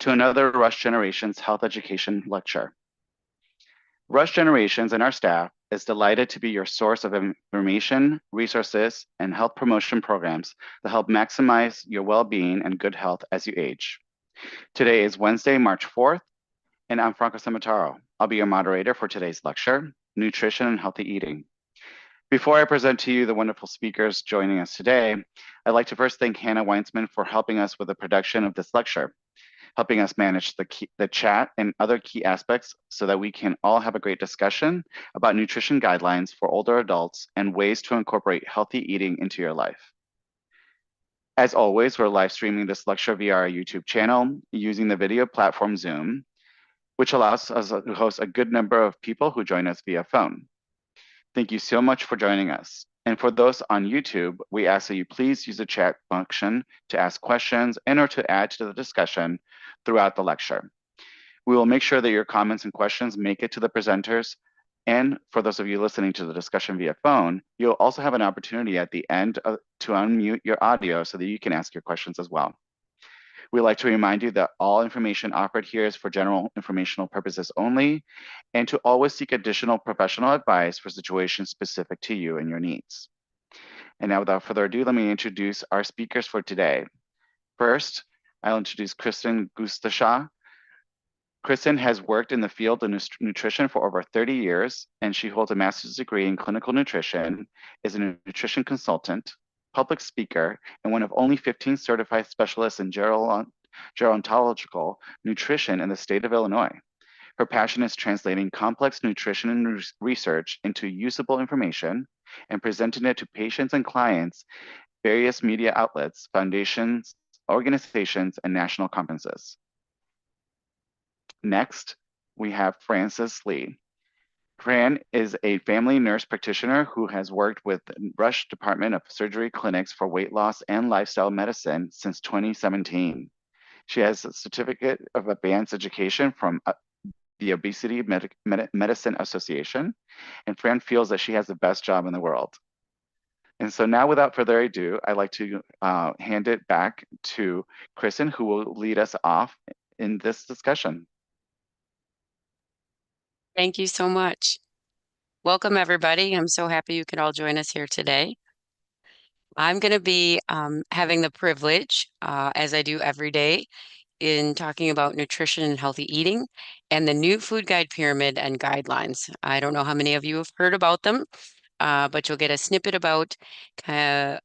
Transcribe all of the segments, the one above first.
to another Rush Generations Health Education lecture. Rush Generations and our staff is delighted to be your source of information, resources, and health promotion programs to help maximize your well-being and good health as you age. Today is Wednesday, March 4th, and I'm Franco Samataro. I'll be your moderator for today's lecture, Nutrition and Healthy Eating. Before I present to you the wonderful speakers joining us today, I'd like to first thank Hannah Weinsman for helping us with the production of this lecture, helping us manage the chat and other key aspects so that we can all have a great discussion about nutrition guidelines for older adults and ways to incorporate healthy eating into your life. As always, we're live streaming this lecture via our YouTube channel using the video platform Zoom, which allows us to host a good number of people who join us via phone. Thank you so much for joining us. And for those on YouTube, we ask that you please use the chat function to ask questions and or to add to the discussion throughout the lecture. We will make sure that your comments and questions make it to the presenters. And for those of you listening to the discussion via phone, you'll also have an opportunity at the end to unmute your audio so that you can ask your questions as well. We'd like to remind you that all information offered here is for general informational purposes only, and to always seek additional professional advice for situations specific to you and your needs. And now, without further ado, let me introduce our speakers for today. First, I'll introduce Kristen Gustashaw. Kristen has worked in the field of nutrition for over 30 years, and she holds a master's degree in clinical nutrition, is a nutrition consultant, public speaker, and one of only 15 certified specialists in gerontological nutrition in the state of Illinois. Her passion is translating complex nutrition research into usable information and presenting it to patients and clients, various media outlets, foundations, organizations, and national conferences. Next, we have Frances Lee. Fran is a family nurse practitioner who has worked with the Rush Department of Surgery clinics for weight loss and lifestyle medicine since 2017. She has a certificate of advanced education from the Obesity Medicine Association, and Fran feels that she has the best job in the world. And so now, without further ado, I'd like to hand it back to Kristen, who will lead us off in this discussion. Thank you so much. Welcome, everybody. I'm so happy you could all join us here today. I'm going to be having the privilege, as I do every day, in talking about nutrition and healthy eating and the new food guide pyramid and guidelines. I don't know how many of you have heard about them, but you'll get a snippet about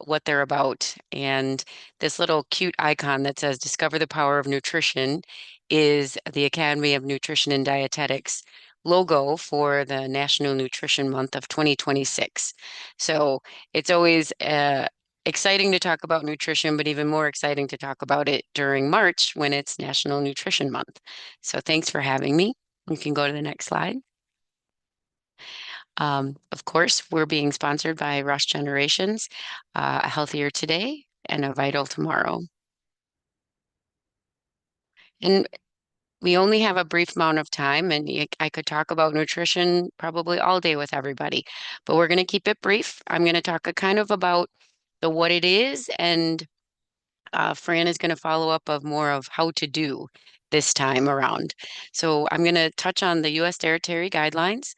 what they're about. And this little cute icon that says Discover the Power of Nutrition is the Academy of Nutrition and Dietetics logo for the National Nutrition Month of 2026. So it's always exciting to talk about nutrition, but even more exciting to talk about it during March when it's National Nutrition Month. So thanks for having me. You can go to the next slide. Of course, we're being sponsored by Rush Generations, a healthier today and a vital tomorrow. And we only have a brief amount of time, and I could talk about nutrition probably all day with everybody, but we're going to keep it brief. I'm going to talk kind of about the what it is, and Fran is going to follow up of more of how to do this time around. So I'm going to touch on the U.S. dietary guidelines,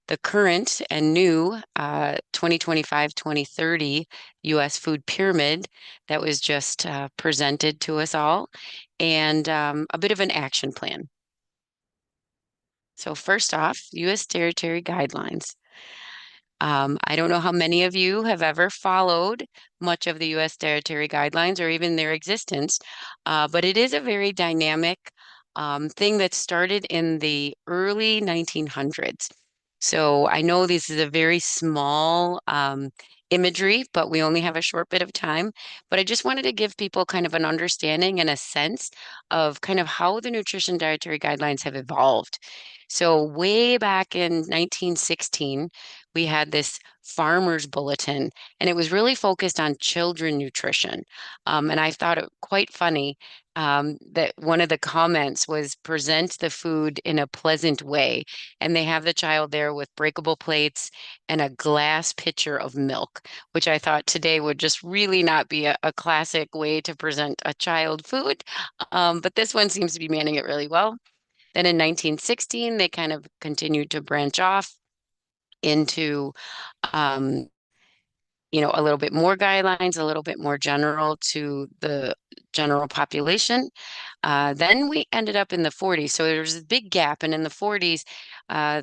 the current and new 2025-2030 U.S. food pyramid that was just presented to us all, and a bit of an action plan. So first off, U.S. dietary guidelines. I don't know how many of you have ever followed much of the U.S. dietary guidelines or even their existence, but it is a very dynamic thing that started in the early 1900s. So I know this is a very small imagery, but we only have a short bit of time. But I just wanted to give people kind of an understanding and a sense of kind of how the nutrition dietary guidelines have evolved. So way back in 1916, we had this farmer's bulletin, and it was really focused on children nutrition. And I thought it quite funny that one of the comments was present the food in a pleasant way. And they have the child there with breakable plates and a glass pitcher of milk, which I thought today would just really not be a classic way to present a child food. But this one seems to be manning it really well. Then in 1916, they kind of continued to branch off into um, a little bit more guidelines, a little bit more general to the general population. Then we ended up in the 40s. So there was a big gap. And in the 40s,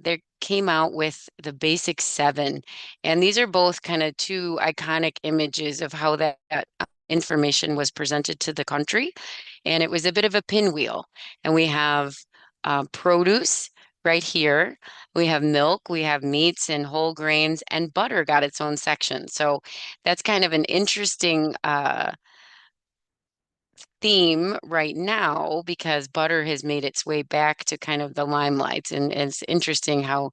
they came out with the Basic Seven. And these are both kind of two iconic images of how that information was presented to the country. And it was a bit of a pinwheel. And we have produce right here. We have milk, we have meats and whole grains, and butter got its own section. So that's kind of an interesting theme right now because butter has made its way back to kind of the limelight. And it's interesting how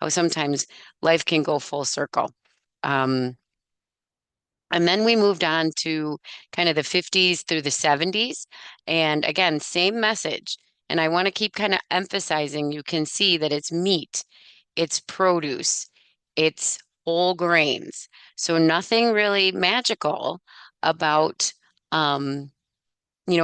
sometimes life can go full circle. Um, and then we moved on to kind of the 50s through the 70s. And again, same message. And I want to keep kind of emphasizing you can see that it's meat, it's produce, it's whole grains. So nothing really magical about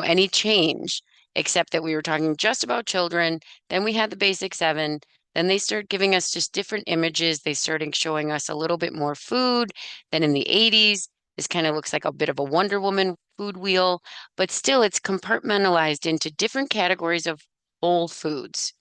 any change, except that we were talking just about children. Then we had the Basic Seven. Then they started giving us just different images. They started showing us a little bit more food. Then in the 80s, this kind of looks like a bit of a Wonder Woman food wheel, but still it's compartmentalized into different categories of whole foods.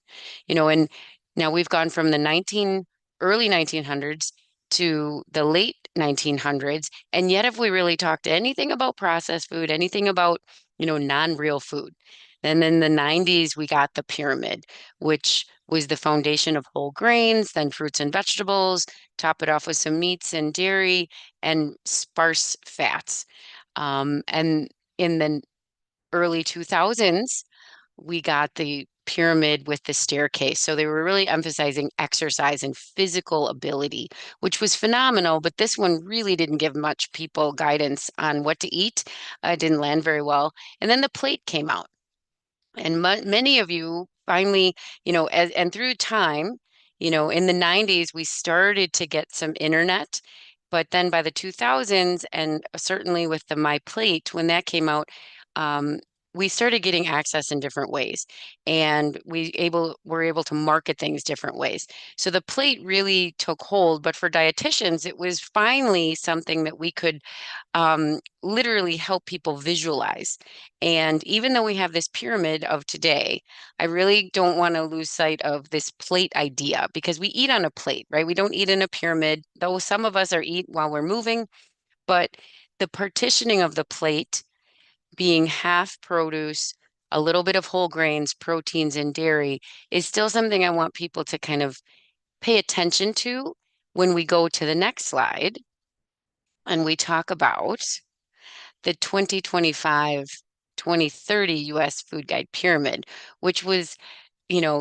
And now we've gone from the early 1900s to the late 1900s. And yet, if we really talked anything about processed food, anything about, non-real food, then in the 90s, we got the pyramid, which was the foundation of whole grains, then fruits and vegetables, top it off with some meats and dairy and sparse fats. And in the early 2000s, we got the pyramid with the staircase. So they were really emphasizing exercise and physical ability, which was phenomenal. But this one really didn't give much people guidance on what to eat. It didn't land very well. And then the plate came out. And many of you finally, and through time, in the 90s, we started to get some internet. But then by the 2000s, and certainly with the My Plate, when that came out, um, we started getting access in different ways, and were able to market things different ways. So the plate really took hold. But for dietitians, it was finally something that we could literally help people visualize. And even though we have this pyramid of today, I really don't want to lose sight of this plate idea because we eat on a plate, right? We don't eat in a pyramid, though some of us are eat while we're moving, but the partitioning of the plate being half produce, a little bit of whole grains, proteins, and dairy is still something I want people to kind of pay attention to when we go to the next slide and we talk about the 2025-2030 US Food Guide Pyramid, which was,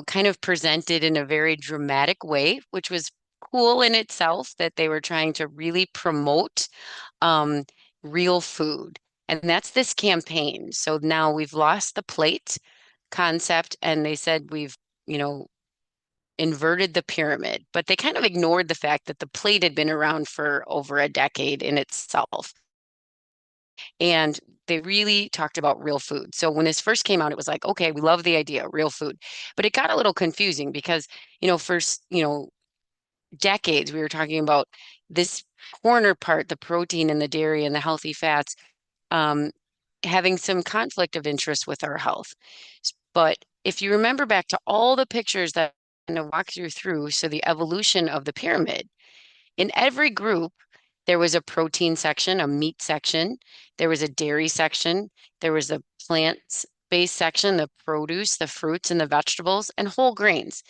kind of presented in a very dramatic way, which was cool in itself that they were trying to really promote um, real food. And that's this campaign. So now we've lost the plate concept, and they said we've, you know, inverted the pyramid, but they kind of ignored the fact that the plate had been around for over a decade in itself. And they really talked about real food. So when this first came out, it was like, okay, we love the idea, real food. But it got a little confusing because, first, decades we were talking about this corner part, the protein and the dairy and the healthy fats, um, having some conflict of interest with our health. But if you remember back to all the pictures that I'm going to walk you through, so the evolution of the pyramid, in every group, there was a protein section, a meat section, there was a dairy section, there was a plant-based section, the produce, the fruits and the vegetables, and whole grains.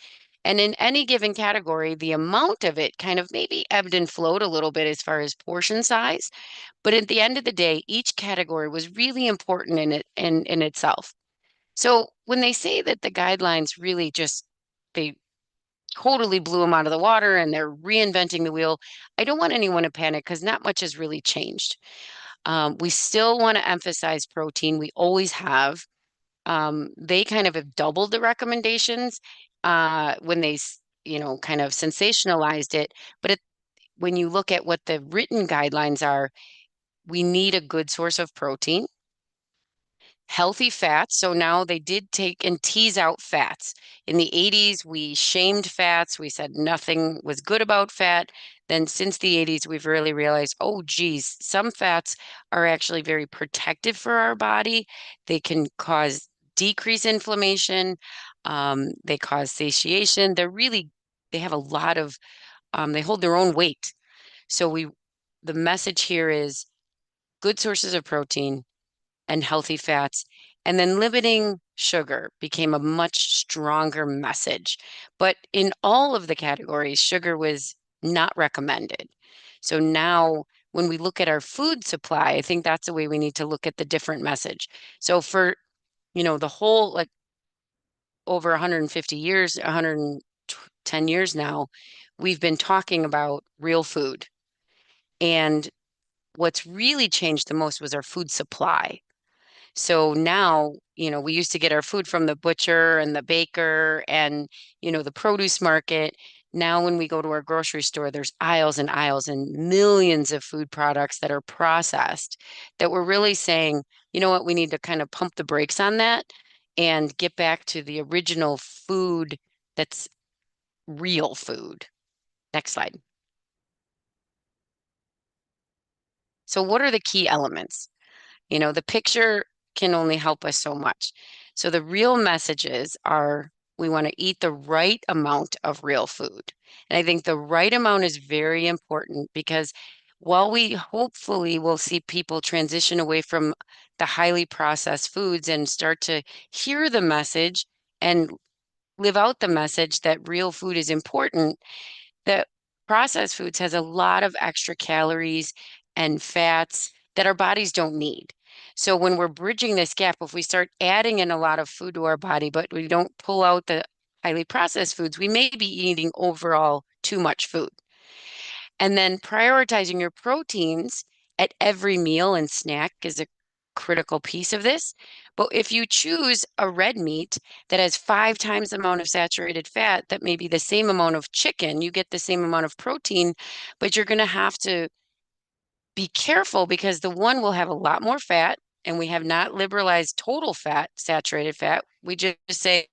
And in any given category, the amount of it kind of maybe ebbed and flowed a little bit as far as portion size. But at the end of the day, each category was really important in itself. So when they say that the guidelines really just they totally blew them out of the water and they're reinventing the wheel. I don't want anyone to panic because not much has really changed. We still want to emphasize protein. We always have. They kind of have doubled the recommendations when they, kind of sensationalized it. But when you look at what the written guidelines are, we need a good source of protein, healthy fats. So now they did take and tease out fats. In the 80s, we shamed fats. We said nothing was good about fat. Then since the 80s, we've really realized, oh, geez, some fats are actually very protective for our body. They can cause decrease inflammation. They cause satiation. They have a lot of, they hold their own weight. So the message here is good sources of protein and healthy fats. And then limiting sugar became a much stronger message. But in all of the categories, sugar was not recommended. So now when we look at our food supply, I think that's the way we need to look at the different message. So for, the whole, like, over 150 years, 110 years now, we've been talking about real food. And what's really changed the most was our food supply. So now, we used to get our food from the butcher and the baker and, the produce market. Now, when we go to our grocery store, there's aisles and aisles and millions of food products that are processed that we're really saying, you know what, we need to kind of pump the brakes on that and get back to the original food that's real food. Next slide. So, what are the key elements? The picture can only help us so much. So the real messages are we want to eat the right amount of real food. And I think the right amount is very important because while we hopefully will see people transition away from the highly processed foods and start to hear the message and live out the message that real food is important, that processed foods has a lot of extra calories and fats that our bodies don't need. So when we're bridging this gap, if we start adding in a lot of food to our body, but we don't pull out the highly processed foods, we may be eating overall too much food. And then prioritizing your proteins at every meal and snack is a critical piece of this. But if you choose a red meat that has 5 times the amount of saturated fat, that may be the same amount of chicken, you get the same amount of protein, but you're going to have to be careful because the one will have a lot more fat, and we have not liberalized total fat, saturated fat. We just say,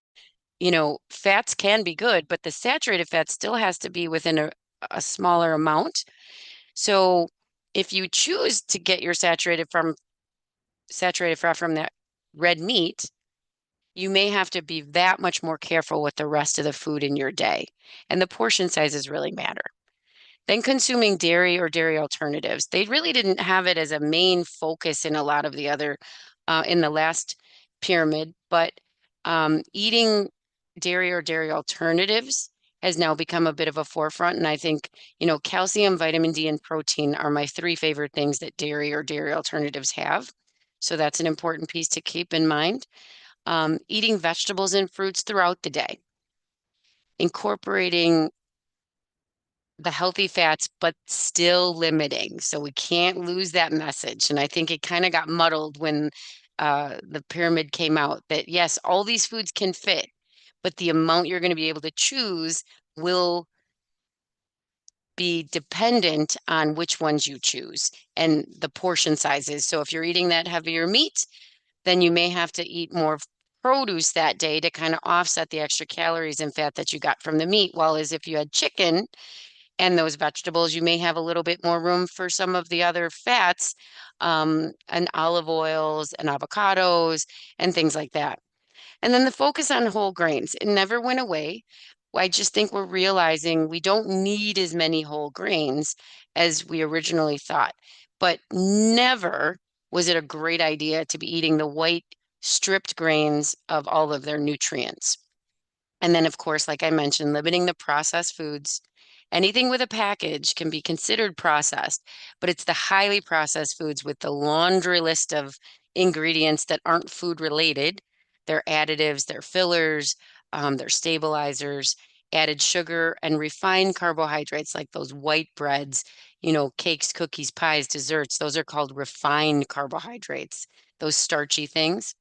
fats can be good, but the saturated fat still has to be within a smaller amount. So if you choose to get your saturated fat from that red meat, you may have to be that much more careful with the rest of the food in your day. And the portion sizes really matter. Then consuming dairy or dairy alternatives. They really didn't have it as a main focus in a lot of the other, in the last pyramid, but eating dairy or dairy alternatives has now become a bit of a forefront. And I think, calcium, vitamin D, and protein are my 3 favorite things that dairy or dairy alternatives have. So that's an important piece to keep in mind. Eating vegetables and fruits throughout the day, incorporating the healthy fats, but still limiting. So we can't lose that message. And I think it kind of got muddled when the pyramid came out that yes, all these foods can fit, but the amount you're going to be able to choose will be dependent on which ones you choose and the portion sizes. So if you're eating that heavier meat, then you may have to eat more produce that day to kind of offset the extra calories and fat that you got from the meat. While as if you had chicken, and those vegetables, you may have a little bit more room for some of the other fats, and olive oils and avocados and things like that. And then the focus on whole grains, it never went away. I just think we're realizing we don't need as many whole grains as we originally thought. But never was it a great idea to be eating the white stripped grains of all of their nutrients. And then, of course, like I mentioned, limiting the processed foods. Anything with a package can be considered processed, but it's the highly processed foods with the laundry list of ingredients that aren't food related. They're additives, they're fillers, they're stabilizers. added sugar and refined carbohydrates like those white breads, cakes, cookies, pies, desserts. Those are called refined carbohydrates, those starchy things.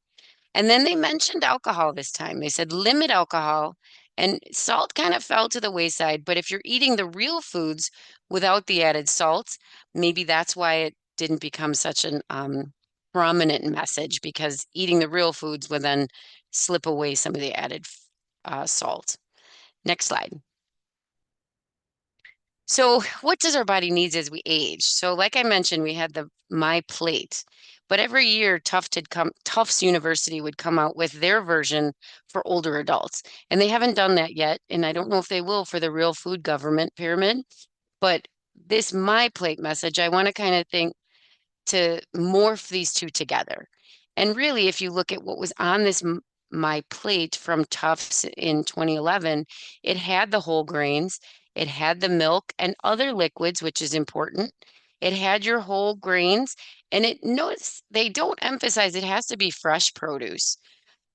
And then they mentioned alcohol this time. They said limit alcohol, and salt kind of fell to the wayside. But if you're eating the real foods without the added salts, maybe that's why it didn't become such an prominent message, because eating the real foods would then slip away some of the added salt. Next slide. So what does our body needs as we age? So like I mentioned, we had the My Plate, but every year Tufts University would come out with their version for older adults. And they haven't done that yet. And I don't know if they will for the real food government pyramid. But this My Plate message, I want to kind of think to morph these two together. And really, if you look at what was on this My Plate from Tufts in 2011, it had the whole grains, it had the milk and other liquids, which is important. It had your whole grains, and notice they don't emphasize it has to be fresh produce.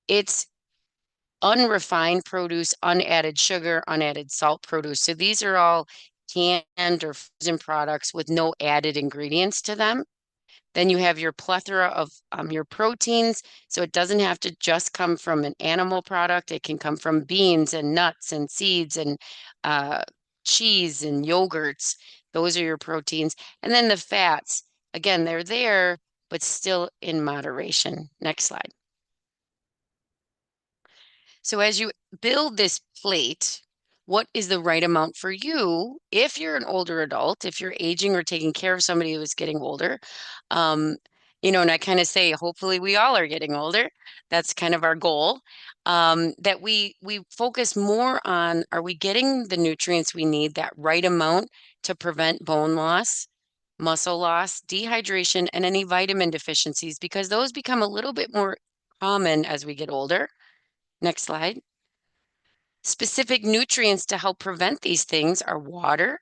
It's unrefined produce, unadded sugar, unadded salt produce. So these are all canned or frozen products with no added ingredients to them. Then you have your plethora of your proteins. So it doesn't have to just come from an animal product. It can come from beans and nuts and seeds and uh, cheese and yogurts. Those are your proteins. And then the fats, again, they're there, but still in moderation. Next slide. So as you build this plate, what is the right amount for you if you're an older adult, if you're aging or taking care of somebody who is getting older? Um, and I kind of say, hopefully we all are getting older. That's kind of our goal. That we focus more on, are we getting the nutrients we need, that right amount to prevent bone loss, muscle loss, dehydration, and any vitamin deficiencies, because those become a little bit more common as we get older. Next slide. Specific nutrients to help prevent these things are water,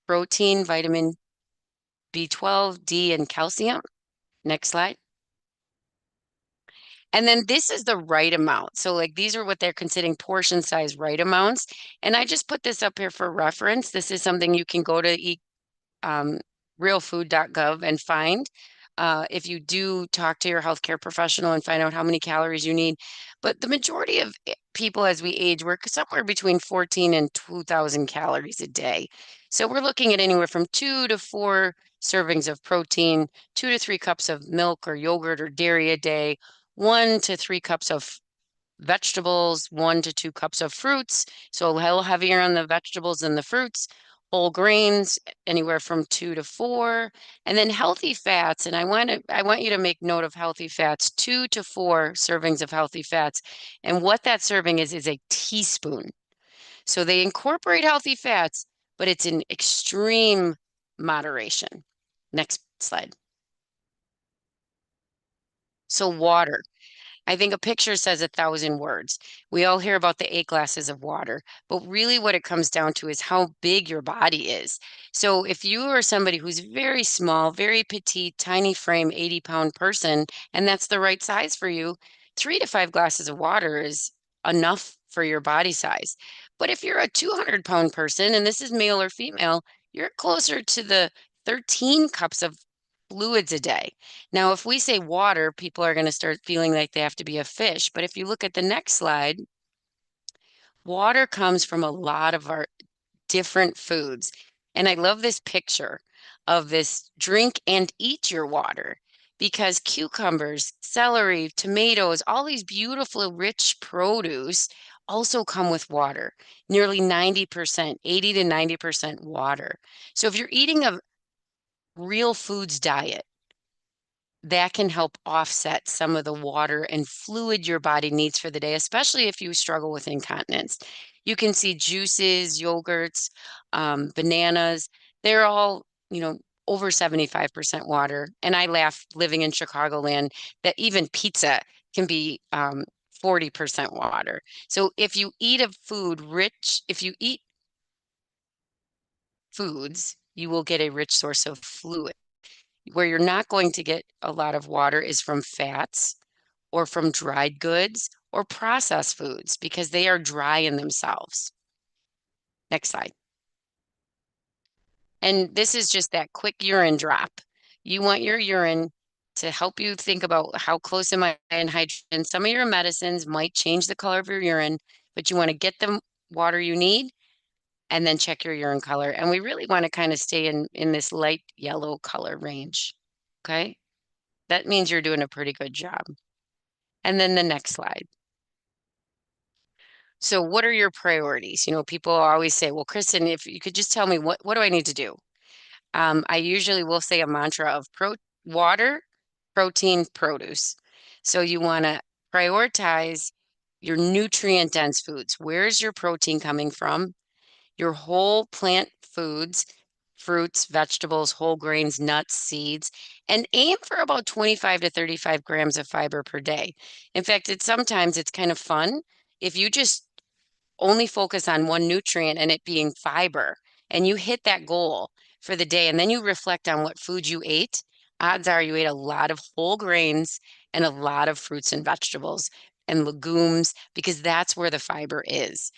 protein, vitamin B12, D, and calcium. Next slide. And then this is the right amount. So like these are what they're considering portion size right amounts. And I just put this up here for reference. This is something you can go to realfood.gov and find if you do talk to your healthcare professional and find out how many calories you need. But the majority of people as we age, we're somewhere between 14 and 2,000 calories a day. So we're looking at anywhere from 2 to 4 servings of protein, 2 to 3 cups of milk or yogurt or dairy a day, 1 to 3 cups of vegetables, 1 to 2 cups of fruits. So a little heavier on the vegetables than the fruits. Whole grains, anywhere from 2 to 4. And then healthy fats. And I want you to make note of healthy fats, 2 to 4 servings of healthy fats. And what that serving is a teaspoon. So they incorporate healthy fats, but it's in extreme moderation. Next slide. So water. I think a picture says 1,000 words. We all hear about the 8 glasses of water, but really what it comes down to is how big your body is. So if you are somebody who's very small, very petite, tiny frame, 80-pound person, and that's the right size for you, 3 to 5 glasses of water is enough for your body size. But if you're a 200-pound person, and this is male or female, you're closer to the 13 cups of fluids a day. Now, if we say water, people are going to start feeling like they have to be a fish. But if you look at the next slide, water comes from a lot of our different foods. And I love this picture of this drink and eat your water, because cucumbers, celery, tomatoes, all these beautiful, rich produce also come with water, nearly 90%, 80 to 90% water. So if you're eating a real foods diet, that can help offset some of the water and fluid your body needs for the day, especially if you struggle with incontinence. You can see juices, yogurts, bananas. They're all, over 75% water. And I laugh living in Chicagoland that even pizza can be 40% water. So if you eat if you eat foods, you will get a rich source of fluid. Where you're not going to get a lot of water is from fats or from dried goods or processed foods, because they are dry in themselves. Next slide. And this is just that quick urine drop. You want your urine to help you think about how close am I in hydrogen. Some of your medicines might change the color of your urine, but you want to get the water you need and then check your urine color. And we really want to kind of stay in this light yellow color range. Okay. That means you're doing a pretty good job. And then the next slide. So what are your priorities? You know, people always say, well, Kristen, if you could just tell me what do I need to do? I usually will say a mantra of water, protein, produce. So you want to prioritize your nutrient dense foods. Where's your protein coming from? Your whole plant foods, fruits, vegetables, whole grains, nuts, seeds, and aim for about 25 to 35 grams of fiber per day. In fact, sometimes it's kind of fun if you just only focus on one nutrient and it being fiber, and you hit that goal for the day, and then you reflect on what food you ate, odds are you ate a lot of whole grains and a lot of fruits and vegetables and legumes, because that's where the fiber is.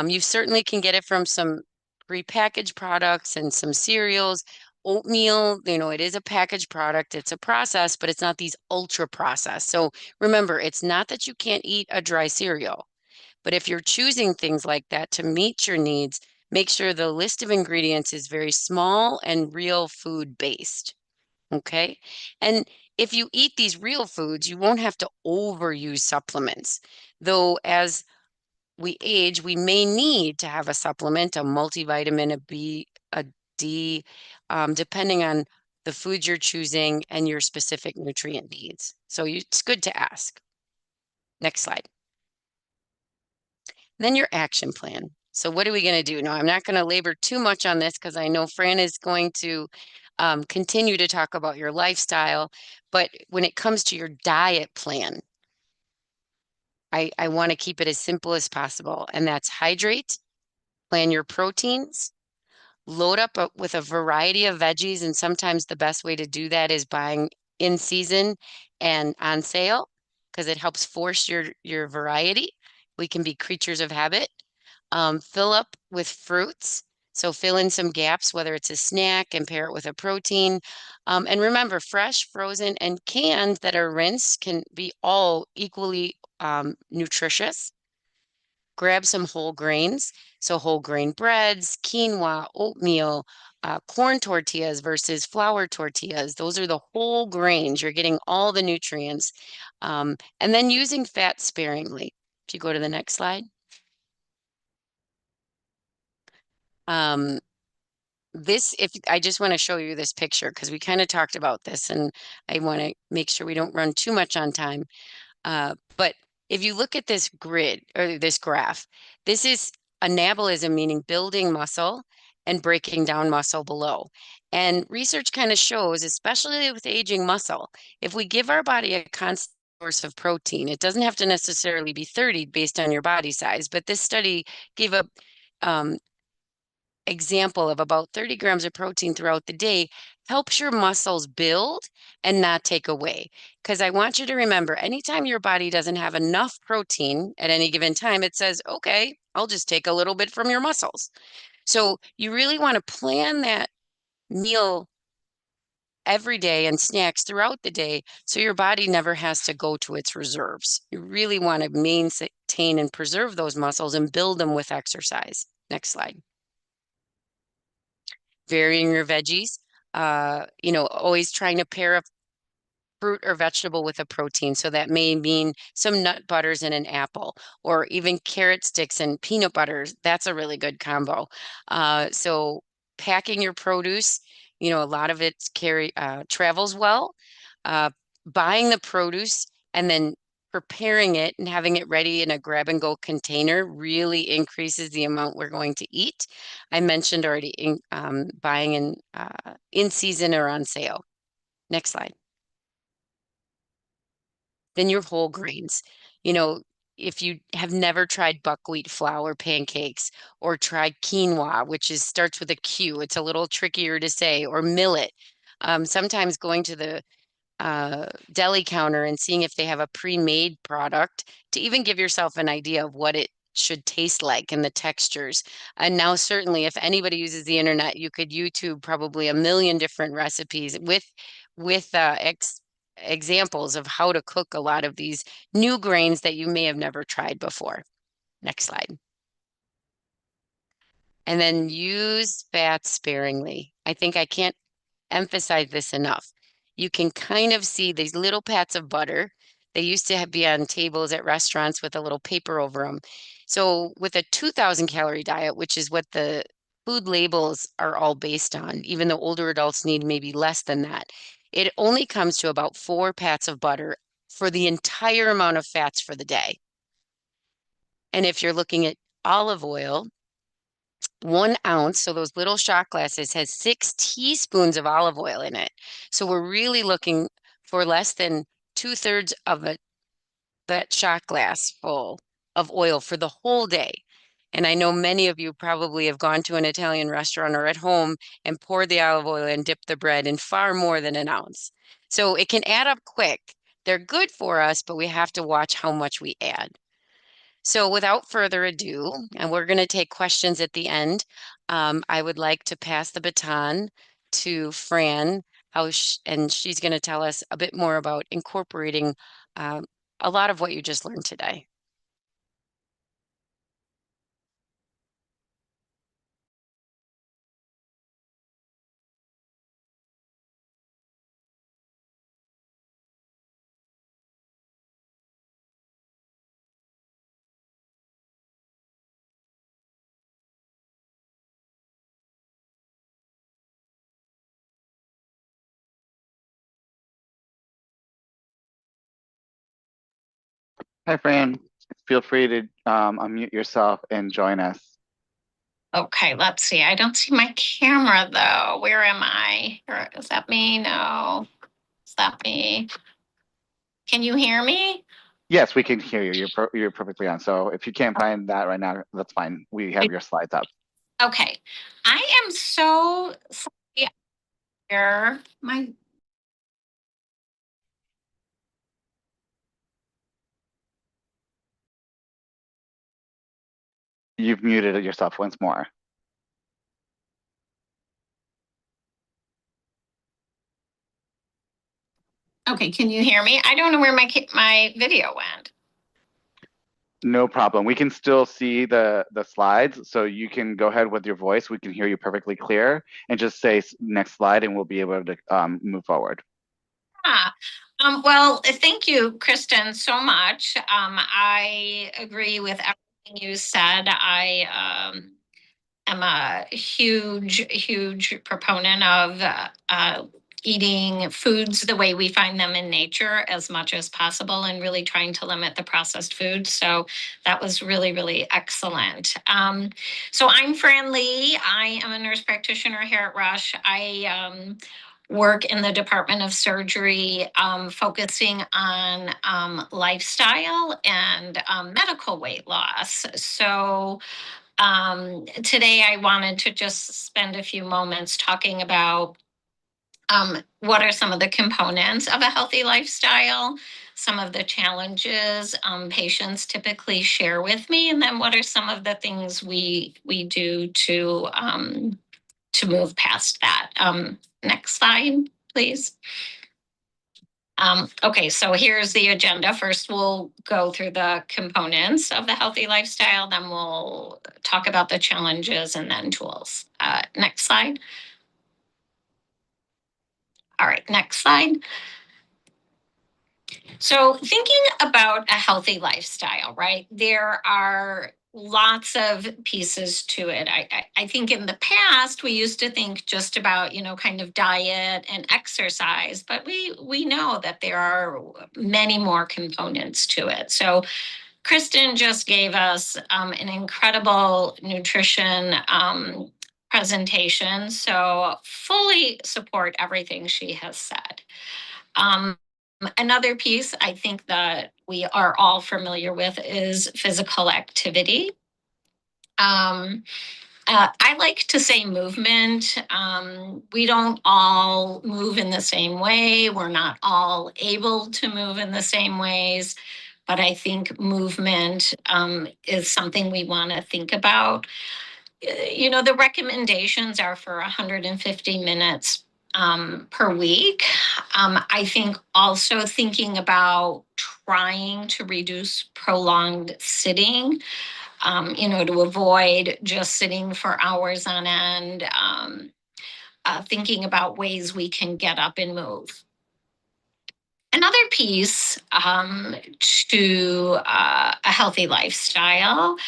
You certainly can get it from some prepackaged products and some cereals. Oatmeal, you know, it is a packaged product. It's a process, but it's not these ultra processed. So remember, it's not that you can't eat a dry cereal. But if you're choosing things like that to meet your needs, make sure the list of ingredients is very small and real food based. Okay. And if you eat these real foods, you won't have to overuse supplements. Though, as we age, we may need to have a supplement, a multivitamin, a B, a D, depending on the foods you're choosing and your specific nutrient needs. So it's good to ask. Next slide. Then your action plan. So what are we going to do? Now, I'm not going to labor too much on this because I know Fran is going to continue to talk about your lifestyle. But when it comes to your diet plan, I want to keep it as simple as possible. And that's hydrate, plan your proteins, load up with a variety of veggies. And sometimes the best way to do that is buying in season and on sale, because it helps force your variety. We can be creatures of habit. Fill up with fruits. So fill in some gaps, whether it's a snack, and pair it with a protein. And remember, fresh, frozen, and canned that are rinsed can be all equally nutritious. Grab some whole grains. So whole grain breads, quinoa, oatmeal, corn tortillas versus flour tortillas. Those are the whole grains. You're getting all the nutrients. And then using fat sparingly. If you go to the next slide. Um, if I just want to show you this picture because we kind of talked about this, and I want to make sure we don't run too much on time. But if you look at this grid or this graph, this is anabolism, meaning building muscle and breaking down muscle below. And research kind of shows, especially with aging muscle, if we give our body a constant source of protein, it doesn't have to necessarily be 30 based on your body size, but this study gave a example of about 30 grams of protein throughout the day helps your muscles build and not take away. Because I want you to remember, anytime your body doesn't have enough protein at any given time, it says, okay, I'll just take a little bit from your muscles. So you really want to plan that meal every day and snacks throughout the day so your body never has to go to its reserves. You really want to maintain and preserve those muscles and build them with exercise. Next slide. Varying your veggies, always trying to pair a fruit or vegetable with a protein. So that may mean some nut butters and an apple, or even carrot sticks and peanut butters. That's a really good combo. So packing your produce, a lot of it travels well. Buying the produce and then preparing it and having it ready in a grab and go container really increases the amount we're going to eat. I mentioned already buying in season or on sale. Next slide. Then your whole grains. If you have never tried buckwheat flour pancakes or tried quinoa, which starts with a Q, it's a little trickier to say, or millet. Sometimes going to the deli counter and seeing if they have a pre-made product to even give yourself an idea of what it should taste like and the textures. And now certainly if anybody uses the internet, you could YouTube probably a million different recipes with examples of how to cook a lot of these new grains that you may have never tried before. Next slide. And then use fat sparingly. I think I can't emphasize this enough. You can kind of see these little pats of butter. They used to be on tables at restaurants with a little paper over them. So with a 2,000 calorie diet, which is what the food labels are all based on, even though older adults need maybe less than that, it only comes to about 4 pats of butter for the entire amount of fats for the day. And if you're looking at olive oil, 1 ounce, so those little shot glasses, has 6 teaspoons of olive oil in it. So we're really looking for less than 2/3 of that shot glass full of oil for the whole day. And I know many of you probably have gone to an Italian restaurant or at home and poured the olive oil and dipped the bread in far more than an ounce. So it can add up quick. They're good for us, but we have to watch how much we add. So without further ado, and we're going to take questions at the end, I would like to pass the baton to Fran, and she's going to tell us a bit more about incorporating a lot of what you just learned today. Hi, Fran. Feel free to unmute yourself and join us. Okay, let's see. I don't see my camera though. Where am I? Is that me? No. Is that me? Can you hear me? Yes, we can hear you. You're perfectly on. So if you can't find that right now, that's fine. We have your slides up. Okay. I am so sorry. Here, You've muted it yourself once more. Okay, can you hear me? I don't know where my video went. No problem. We can still see the slides, so you can go ahead with your voice. We can hear you perfectly clear, and just say next slide, and we'll be able to move forward. Well, thank you, Kristen, so much. I agree with everything you said. I am a huge proponent of eating foods the way we find them in nature as much as possible and really trying to limit the processed foods. So that was really excellent. So I'm Fran Lee. I am a nurse practitioner here at Rush. I work in the Department of Surgery, focusing on lifestyle and medical weight loss. So today I wanted to just spend a few moments talking about what are some of the components of a healthy lifestyle, some of the challenges patients typically share with me, and then what are some of the things we do to move past that. Next slide, please. Okay, so here's the agenda. First, we'll go through the components of the healthy lifestyle, then we'll talk about the challenges and then tools. Next slide. All right, next slide. So thinking about a healthy lifestyle, right? There are lots of pieces to it. I think in the past we used to think just about, kind of diet and exercise, but we know that there are many more components to it. So Kristen just gave us an incredible nutrition presentation. So fully support everything she has said. Another piece I think that we are all familiar with is physical activity. I like to say movement. We don't all move in the same way. We're not all able to move in the same ways. but I think movement is something we want to think about. The recommendations are for 150 minutes per week. I think also thinking about trying to reduce prolonged sitting, to avoid just sitting for hours on end, thinking about ways we can get up and move. Another piece to a healthy lifestyle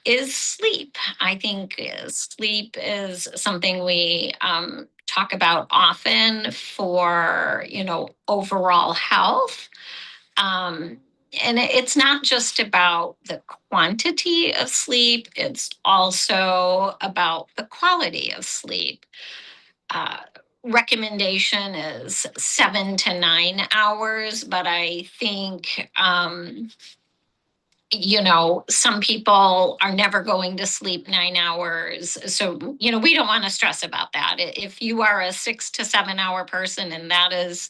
is sleep. I think sleep is something we talk about often for, overall health. And it's not just about the quantity of sleep, it's also about the quality of sleep. Uh, Recommendation is 7 to 9 hours, but I think some people are never going to sleep 9 hours. So, we don't want to stress about that. If you are a 6 to 7 hour person and that is,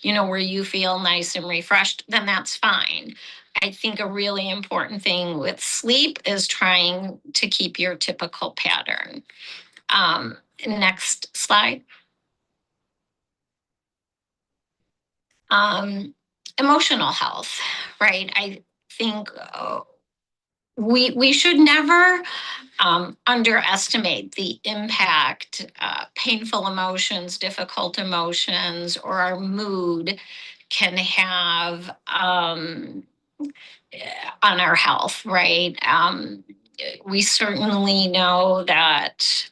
where you feel nice and refreshed, then that's fine. I think a really important thing with sleep is trying to keep your typical pattern. Next slide. Emotional health, right? I think we should never underestimate the impact painful emotions, difficult emotions, or our mood can have on our health, right? We certainly know that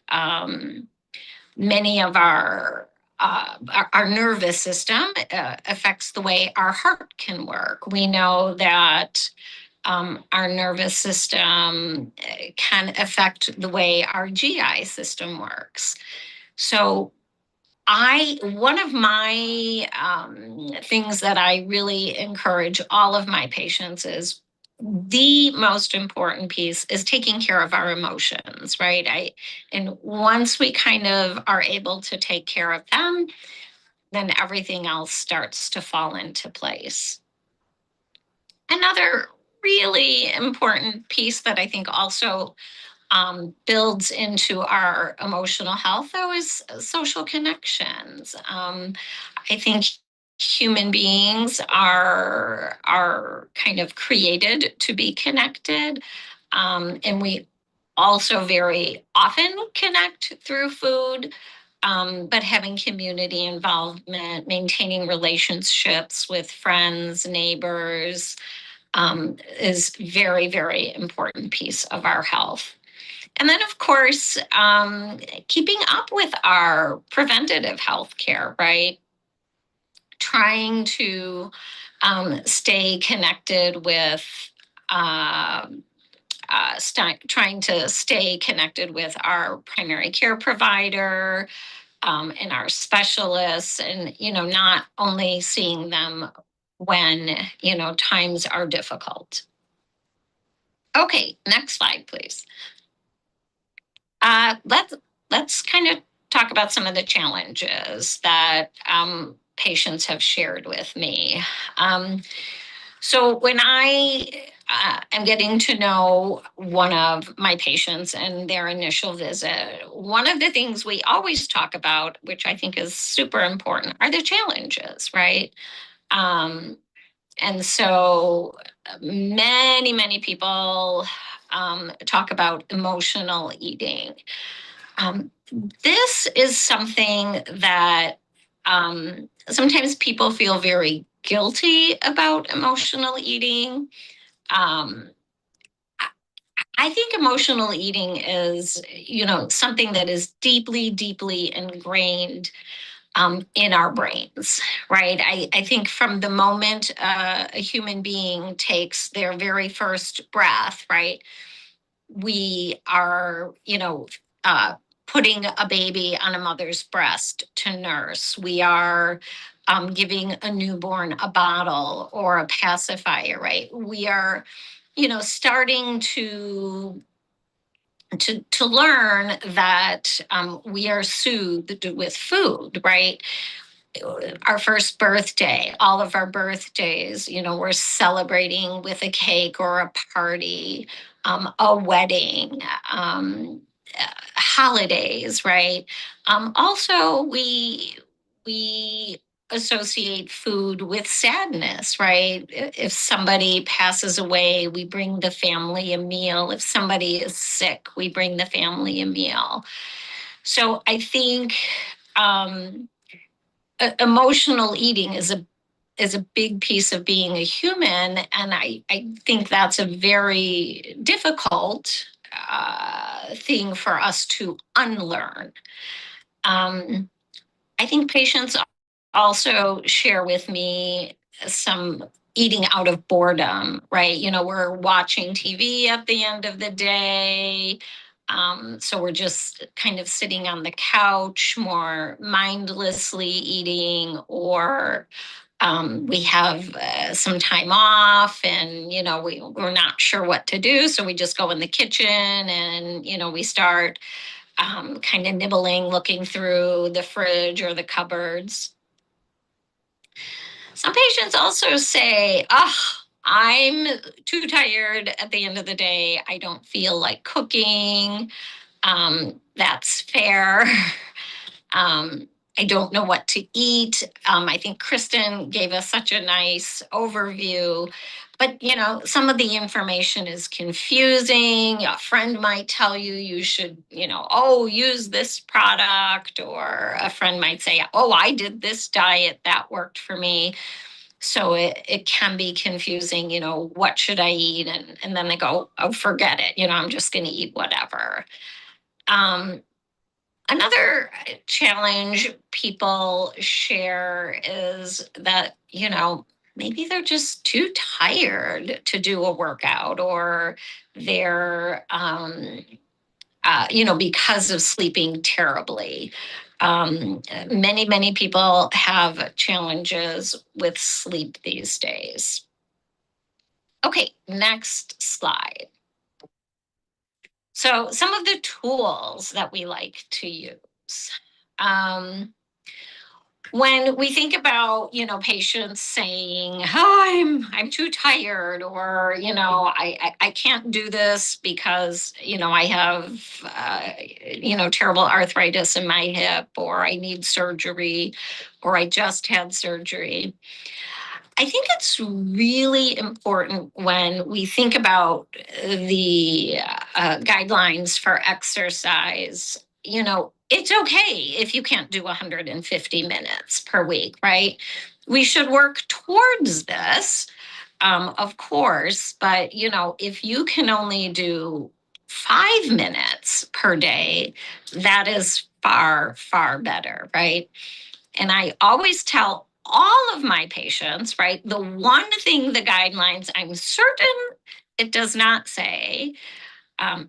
many of our nervous system affects the way our heart can work. We know that our nervous system can affect the way our GI system works. So one of my things that I really encourage all of my patients is the most important piece is taking care of our emotions, right? And once we kind of are able to take care of them, then everything else starts to fall into place. Another really important piece that I think also builds into our emotional health, though, is social connections. I think human beings are kind of created to be connected, and we also very often connect through food. But having community involvement, maintaining relationships with friends, neighbors, is very, very important piece of our health. And then, of course, keeping up with our preventative health care, right? Trying to stay connected with, trying to stay connected with our primary care provider and our specialists, and, not only seeing them when, times are difficult. Okay, next slide, please. Let's kind of talk about some of the challenges that patients have shared with me. So when I am getting to know one of my patients and their initial visit, one of the things we always talk about, which I think is super important, are the challenges, right? And so many, many people talk about emotional eating. This is something that sometimes people feel very guilty about emotional eating. Um, I think emotional eating is, something that is deeply, deeply ingrained in our brains, right? I think from the moment a human being takes their very first breath, right, we are, putting a baby on a mother's breast to nurse. We are giving a newborn a bottle or a pacifier, right? We are, starting to learn that we are soothed with food, right? our first birthday, all of our birthdays, you know, we're celebrating with a cake or a party, a wedding, holidays, right? Also, we associate food with sadness, right? If somebody passes away, we bring the family a meal. If somebody is sick, we bring the family a meal. So I think emotional eating is a big piece of being a human, and I think that's a very difficult thing for us to unlearn. I think patients also share with me some eating out of boredom, right? You know, we're watching TV at the end of the day. So we're just kind of sitting on the couch, more mindlessly eating, or we have some time off and, you know, we're not sure what to do. So we just go in the kitchen and, you know, we start kind of nibbling, looking through the fridge or the cupboards. Some patients also say, oh, I'm too tired at the end of the day. I don't feel like cooking. That's fair. I don't know what to eat. I think Kristen gave us such a nice overview, but you know, some of the information is confusing. A friend might tell you you should, you know, oh, use this product, or a friend might say, oh, I did this diet that worked for me. So it can be confusing, you know, what should I eat? And then they go, oh, forget it. You know, I'm just going to eat whatever. Another challenge people share is that, you know, maybe they're just too tired to do a workout, or they're, you know, because of sleeping terribly. Many people have challenges with sleep these days. Okay, next slide. So some of the tools that we like to use. When we think about, you know, patients saying, oh, I'm too tired, or, you know, I can't do this because, you know, I have, you know, terrible arthritis in my hip, or I need surgery, or I just had surgery. I think it's really important when we think about the guidelines for exercise. You know, it's okay if you can't do 150 minutes per week, right? We should work towards this, of course, but you know, if you can only do 5 minutes per day, that is far better, right? And I always tell all of my patients, right, the one thing the guidelines, I'm certain it does not say,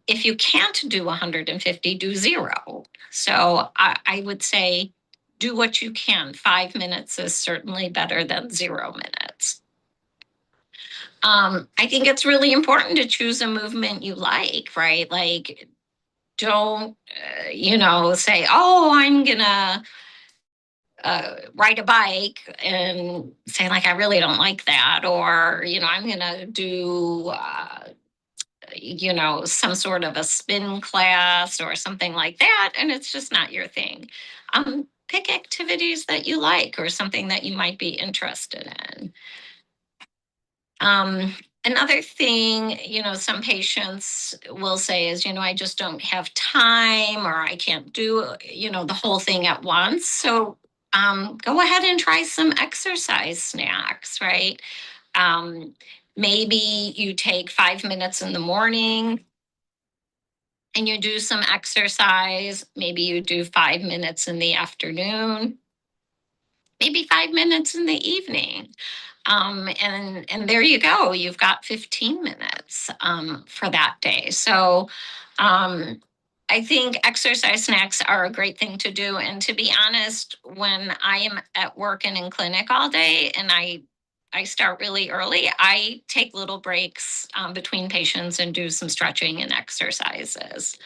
if you can't do 150, do 0. So I would say do what you can. 5 minutes is certainly better than 0 minutes. I think it's really important to choose a movement you like, right? Like, don't, you know, say, oh, I'm going to ride a bike and say, like, I really don't like that, or, you know, I'm going to do, you know, some sort of a spin class or something like that, and it's just not your thing. Pick activities that you like, or something that you might be interested in. Another thing, you know, some patients will say is, you know, I just don't have time, or I can't do, you know, the whole thing at once. So go ahead and try some exercise snacks, right? Maybe you take 5 minutes in the morning and you do some exercise. Maybe you do 5 minutes in the afternoon, maybe 5 minutes in the evening. And there you go. You've got 15 minutes for that day. So I think exercise snacks are a great thing to do. And to be honest, when I am at work and in clinic all day, and I start really early, I take little breaks between patients and do some stretching and exercises.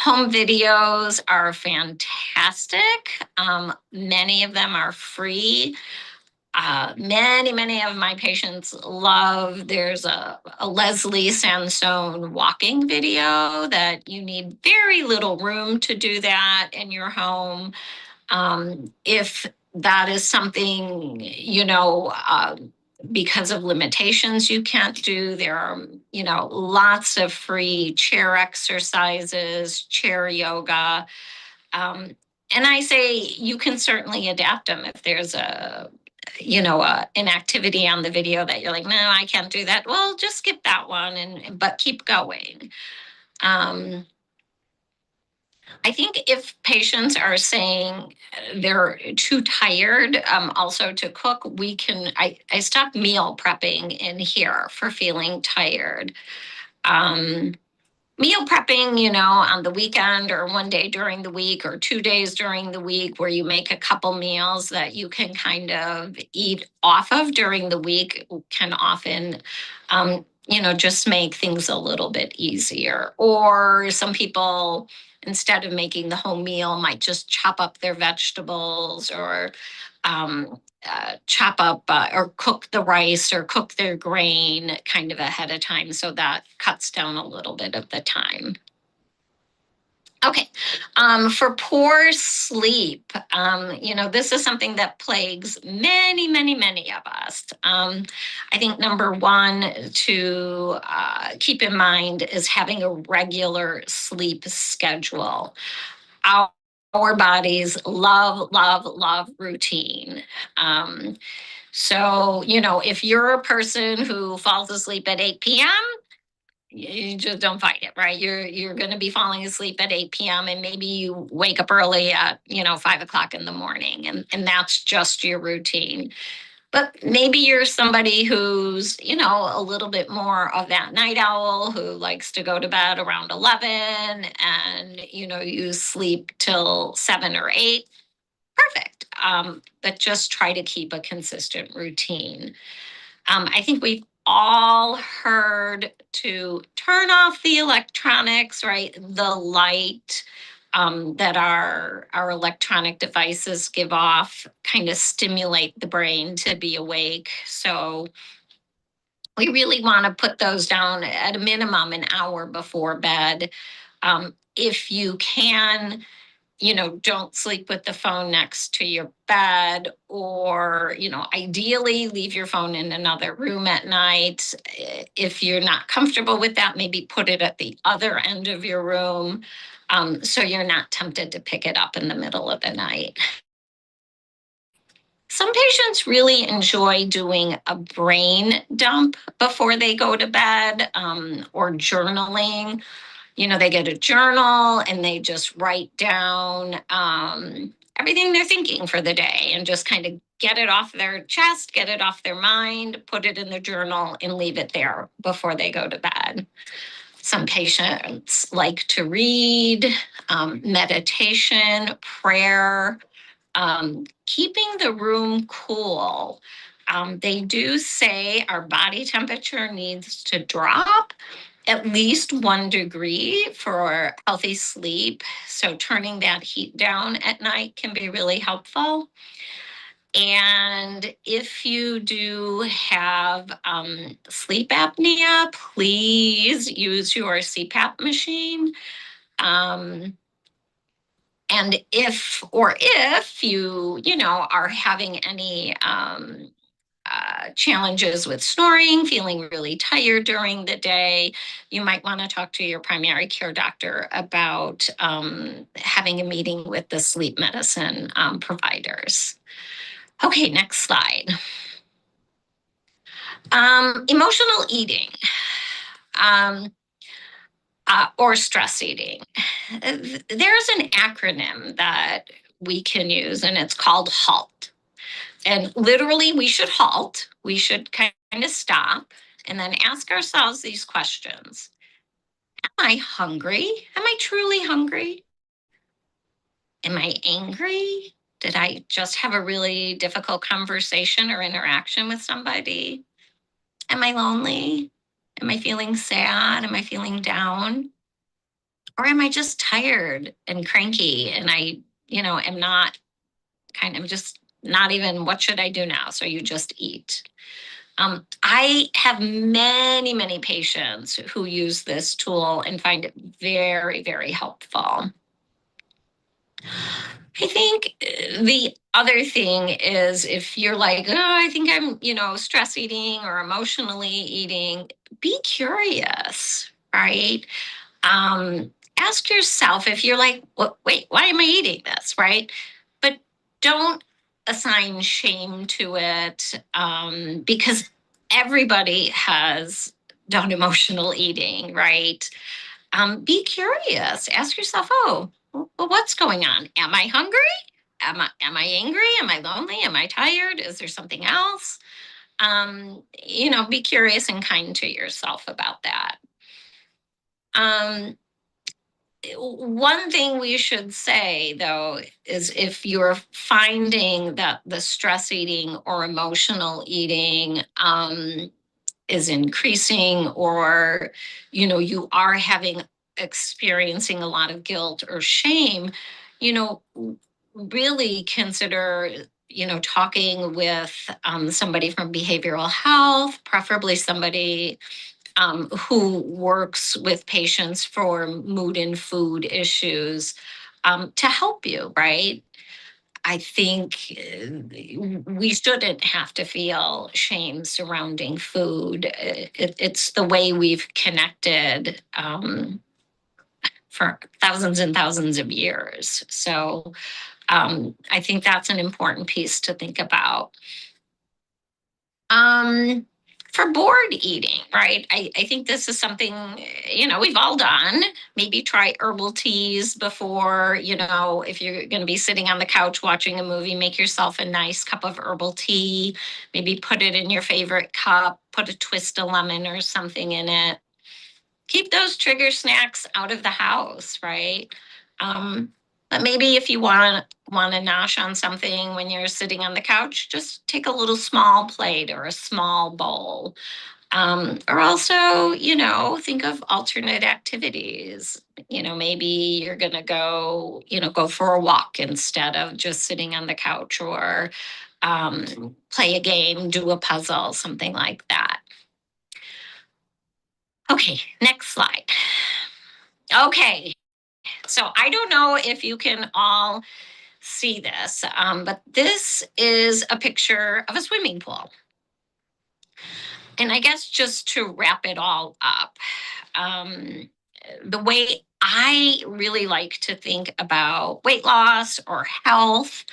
Home videos are fantastic. Many of them are free. Many of my patients love, there's a Leslie Sansone walking video that you need very little room to do that in your home. If that is something, because of limitations you can't do, there are, lots of free chair exercises, chair yoga. And I say you can certainly adapt them if there's an activity on the video that you're like, no, I can't do that. Well, just skip that one, but keep going. I think if patients are saying they're too tired also to cook, I stop meal prepping in here for feeling tired. Meal prepping, on the weekend or one day during the week or 2 days during the week where you make a couple meals that you can kind of eat off of during the week can often, just make things a little bit easier. Or some people, instead of making the whole meal, might just chop up their vegetables or chop up or cook the rice or cook their grain kind of ahead of time. So that cuts down a little bit of the time. Okay, for poor sleep, this is something that plagues many of us. I think number one to keep in mind is having a regular sleep schedule. Our bodies love routine. So, if you're a person who falls asleep at 8 p.m., you just don't fight it, right? You're going to be falling asleep at 8 p.m. and maybe you wake up early at, 5 o'clock in the morning and that's just your routine. But maybe you're somebody who's, a little bit more of that night owl who likes to go to bed around 11 and, you sleep till 7 or 8. Perfect. But just try to keep a consistent routine. I think we've all heard to turn off the electronics, right? The light that our electronic devices give off kind of stimulate the brain to be awake. So we really want to put those down at a minimum an hour before bed. If you can, don't sleep with the phone next to your bed or, ideally leave your phone in another room at night. If you're not comfortable with that, maybe put it at the other end of your room so you're not tempted to pick it up in the middle of the night. Some patients really enjoy doing a brain dump before they go to bed or journaling. They get a journal and they just write down everything they're thinking for the day and just kind of get it off their chest, get it off their mind, put it in the journal and leave it there before they go to bed. Some patients like to read, meditation, prayer, keeping the room cool. They do say our body temperature needs to drop at least 1 degree for healthy sleep. So turning that heat down at night can be really helpful. And if you do have sleep apnea, please use your CPAP machine. And if you, are having any challenges with snoring, feeling really tired during the day, you might want to talk to your primary care doctor about having a meeting with the sleep medicine providers. Okay, next slide. Emotional eating. Or stress eating. There's an acronym that we can use, and it's called HALT. And literally, we should halt. We should kind of stop and then ask ourselves these questions. Am I hungry? Am I truly hungry? Am I angry? Did I just have a really difficult conversation or interaction with somebody? Am I lonely? Am I feeling sad? Am I feeling down? Or am I just tired and cranky and I, am not I'm just not even, what should I do now? So you just eat. I have many, many patients who use this tool and find it very, very helpful. I think the other thing is if you're like, oh, I think I'm, stress eating or emotionally eating, be curious, right? Ask yourself if you're like, wait, why am I eating this, right? But don't assign shame to it because everybody has done emotional eating, right? Be curious. Ask yourself, oh, well, what's going on? Am I hungry? Am I angry? Am I lonely? Am I tired? Is there something else? Be curious and kind to yourself about that. One thing we should say, though, is if you're finding that the stress eating or emotional eating is increasing, or you are experiencing a lot of guilt or shame, really consider talking with somebody from behavioral health, preferably somebody who works with patients for mood and food issues to help you, right? I think we shouldn't have to feel shame surrounding food. It's the way we've connected for thousands and thousands of years. So I think that's an important piece to think about. For bored eating, right? I think this is something, we've all done. Maybe try herbal teas before, if you're going to be sitting on the couch watching a movie, make yourself a nice cup of herbal tea. Maybe put it in your favorite cup, put a twist of lemon or something in it. Keep those trigger snacks out of the house, right? But maybe if you want to nosh on something when you're sitting on the couch, just take a little small plate or a small bowl. Or also, think of alternate activities. Maybe you're going to go, go for a walk instead of just sitting on the couch, or play a game, do a puzzle, something like that. Okay, next slide. Okay, so I don't know if you can all see this, but this is a picture of a swimming pool. And I guess just to wrap it all up, the way I really like to think about weight loss or health,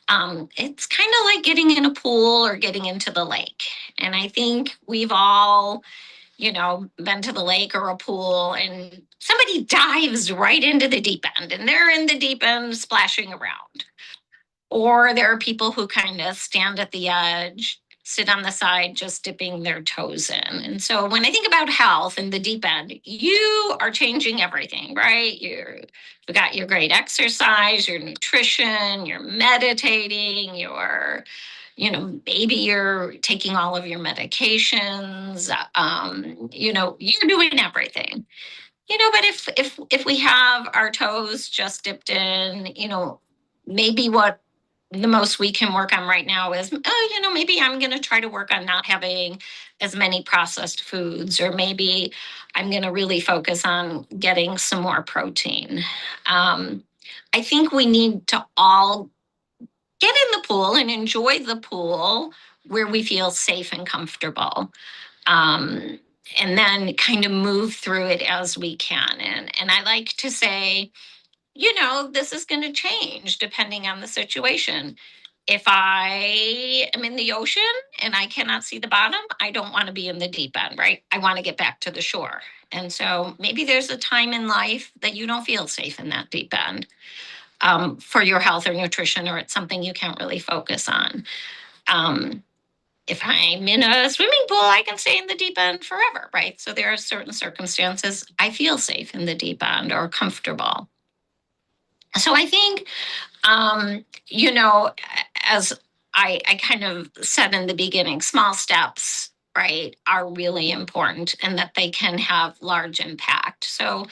it's kind of like getting in a pool or getting into the lake. And I think we've all been to the lake or a pool and somebody dives right into the deep end and they're in the deep end splashing around. Or there are people who kind of stand at the edge, sit on the side, just dipping their toes in. And so when I think about health and the deep end, you are changing everything, right? You've got your great exercise, your nutrition, you're meditating, maybe you're taking all of your medications, you're doing everything. But if we have our toes just dipped in, maybe what the most we can work on right now is, maybe I'm going to try to work on not having as many processed foods, or maybe I'm going to really focus on getting some more protein. I think we need to all get in the pool and enjoy the pool where we feel safe and comfortable. And then kind of move through it as we can. And I like to say, this is going to change depending on the situation. If I am in the ocean and I cannot see the bottom, I don't want to be in the deep end, right? I want to get back to the shore. And so maybe there's a time in life that you don't feel safe in that deep end for your health or nutrition, or it's something you can't really focus on. If I'm in a swimming pool, I can stay in the deep end forever, right? So there are certain circumstances I feel safe in the deep end or comfortable. So I think, as I kind of said in the beginning, small steps, right, are really important, and that they can have large impact. So